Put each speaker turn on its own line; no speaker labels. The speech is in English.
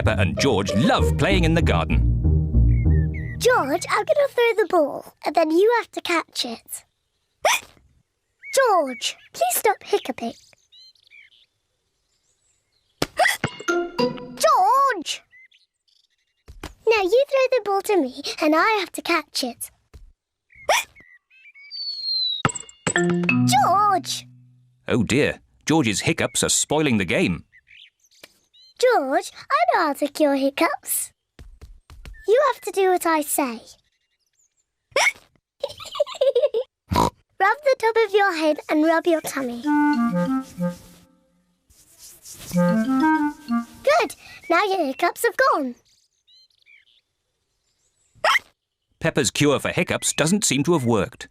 Peppa and George love playing in the garden.
George, I'm going to throw the ball, and then you have to catch it. George, please stop hiccuping. George! Now you throw the ball to me, and I have to catch it. George!
Oh dear, George's hiccups are spoiling the game.
George, I know how to cure hiccups. You have to do what I say. Rub the top of your head and rub your tummy. Good. Now your hiccups have gone.
Peppa's cure for hiccups doesn't seem to have worked.